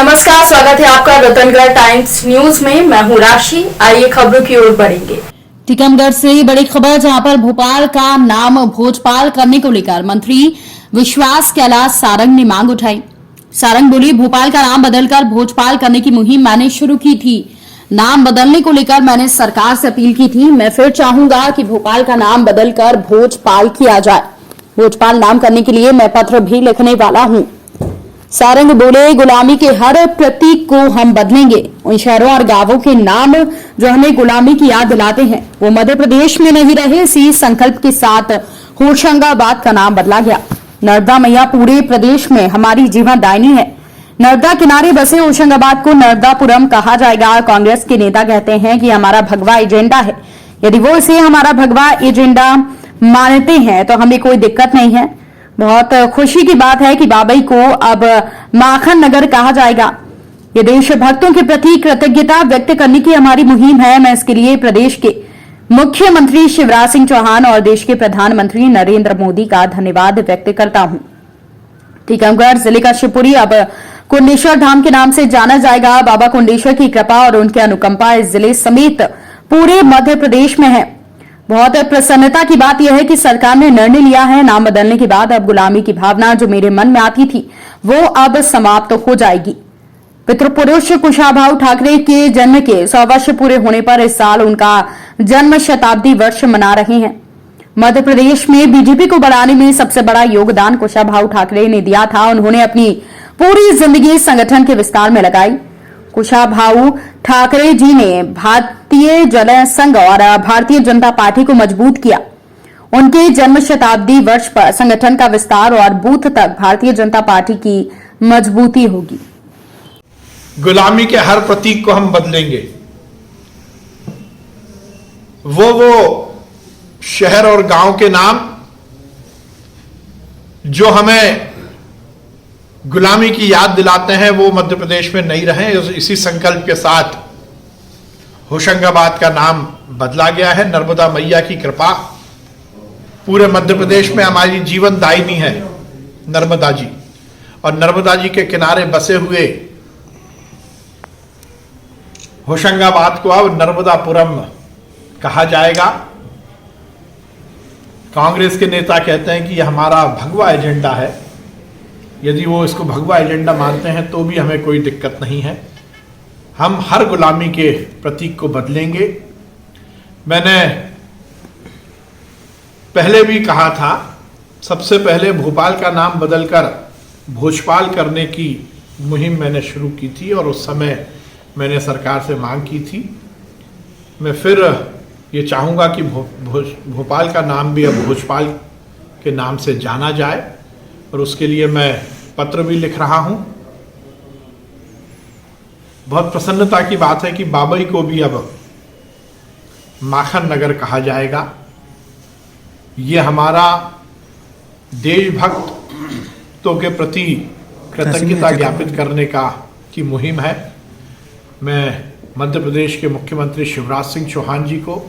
नमस्कार, स्वागत है आपका रतनगढ़ टाइम्स न्यूज में। मैं हूं राशि। आइए खबरों की ओर बढ़ेंगे। टीकमगढ़ से बड़ी खबर, जहां पर भोपाल का नाम भोजपाल करने को लेकर मंत्री विश्वास कैलाश सारंग ने मांग उठाई। सारंग बोली, भोपाल का नाम बदलकर भोजपाल करने की मुहिम मैंने शुरू की थी। नाम बदलने को लेकर मैंने सरकार से अपील की थी। मैं फिर चाहूंगा कि भोपाल का नाम बदलकर भोजपाल किया जाए। भोजपाल नाम करने के लिए मैं पत्र भी लिखने वाला हूं। सारंग बोले, गुलामी के हर प्रतीक को हम बदलेंगे। उन शहरों और गांवों के नाम जो हमें गुलामी की याद दिलाते हैं वो मध्य प्रदेश में नहीं रहे। इसी संकल्प के साथ होशंगाबाद का नाम बदला गया। नर्मदा मैया पूरे प्रदेश में हमारी जीवनदायिनी है। नर्मदा किनारे बसे होशंगाबाद को नर्मदापुरम कहा जाएगा। कांग्रेस के नेता कहते हैं कि हमारा भगवा एजेंडा है। यदि वो इसे हमारा भगवा एजेंडा मानते हैं तो हमें कोई दिक्कत नहीं है। बहुत खुशी की बात है कि बाबई को अब माखन नगर कहा जाएगा। ये देश भक्तों के प्रति कृतज्ञता व्यक्त करने की हमारी मुहिम है। मैं इसके लिए प्रदेश के मुख्यमंत्री शिवराज सिंह चौहान और देश के प्रधानमंत्री नरेंद्र मोदी का धन्यवाद व्यक्त करता हूं। टीकमगढ़ जिले का शिवपुरी अब कुंडेश्वर धाम के नाम से जाना जाएगा। बाबा कुंडेश्वर की कृपा और उनकी अनुकंपा इस जिले समेत पूरे मध्य प्रदेश में है। बहुत प्रसन्नता की बात यह है कि सरकार ने निर्णय लिया है। नाम बदलने के बाद अब गुलामी की भावना जो मेरे मन में आती थी वो अब समाप्त हो जाएगी। पितृपुरुष कुशाभाऊ ठाकरे के जन्म के 100 वर्ष पूरे होने पर इस साल उनका जन्म शताब्दी वर्ष मना रहे हैं। मध्य प्रदेश में बीजेपी को बढ़ाने में सबसे बड़ा योगदान कुशाभाऊ ठाकरे ने दिया था। उन्होंने अपनी पूरी जिंदगी संगठन के विस्तार में लगाई। कुशाभाऊ ठाकरे जी ने भारतीय जनसंघ और भारतीय जनता पार्टी को मजबूत किया। उनके जन्म शताब्दी वर्ष पर संगठन का विस्तार और बूथ तक भारतीय जनता पार्टी की मजबूती होगी। गुलामी के हर प्रतीक को हम बदलेंगे। वो शहर और गांव के नाम जो हमें गुलामी की याद दिलाते हैं वो मध्य प्रदेश में नहीं रहे। इसी संकल्प के साथ होशंगाबाद का नाम बदला गया है। नर्मदा मैया की कृपा पूरे मध्य प्रदेश में हमारी जीवनदायिनी है नर्मदा जी, और नर्मदा जी के किनारे बसे हुए होशंगाबाद को अब नर्मदापुरम कहा जाएगा। कांग्रेस के नेता कहते हैं कि यह हमारा भगवा एजेंडा है। यदि वो इसको भगवा एजेंडा मानते हैं तो भी हमें कोई दिक्कत नहीं है। हम हर गुलामी के प्रतीक को बदलेंगे। मैंने पहले भी कहा था, सबसे पहले भोपाल का नाम बदलकर भोजपाल करने की मुहिम मैंने शुरू की थी और उस समय मैंने सरकार से मांग की थी। मैं फिर ये चाहूँगा कि भोपाल का नाम भी अब भोजपाल के नाम से जाना जाए, और उसके लिए मैं पत्र भी लिख रहा हूं। बहुत प्रसन्नता की बात है कि बाबई को भी अब माखन नगर कहा जाएगा। ये हमारा देशभक्तों के प्रति कृतज्ञता ज्ञापित करने की मुहिम है। मैं मध्य प्रदेश के मुख्यमंत्री शिवराज सिंह चौहान जी को,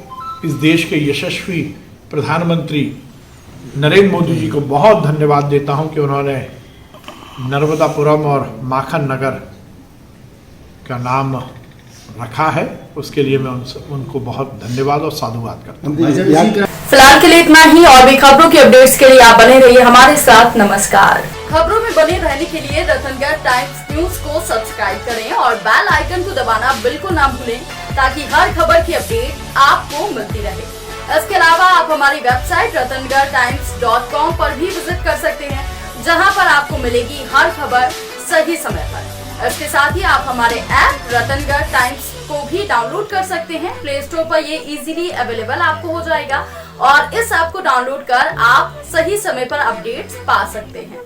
इस देश के यशस्वी प्रधानमंत्री नरेंद्र मोदी जी को बहुत धन्यवाद देता हूं कि उन्होंने नर्मदापुरम और माखन नगर का नाम रखा है। उसके लिए मैं उनको बहुत धन्यवाद और साधुवाद करता हूं। फिलहाल के लिए इतना ही। और भी खबरों की अपडेट्स के लिए आप बने रहिए हमारे साथ। नमस्कार। खबरों में बने रहने के लिए रतनगढ़ टाइम्स न्यूज को सब्सक्राइब करें और बेल आइकन को दबाना बिल्कुल ना भूलें, ताकि हर खबर की अपडेट आपको मिलती रहे। इसके अलावा आप हमारी वेबसाइट ratangartimes.com पर भी विजिट कर सकते हैं, जहां पर आपको मिलेगी हर खबर सही समय पर। इसके साथ ही आप हमारे ऐप रतनगढ़ टाइम्स को भी डाउनलोड कर सकते हैं। प्ले स्टोर पर ये इजीली अवेलेबल आपको हो जाएगा और इस ऐप को डाउनलोड कर आप सही समय पर अपडेट्स पा सकते हैं।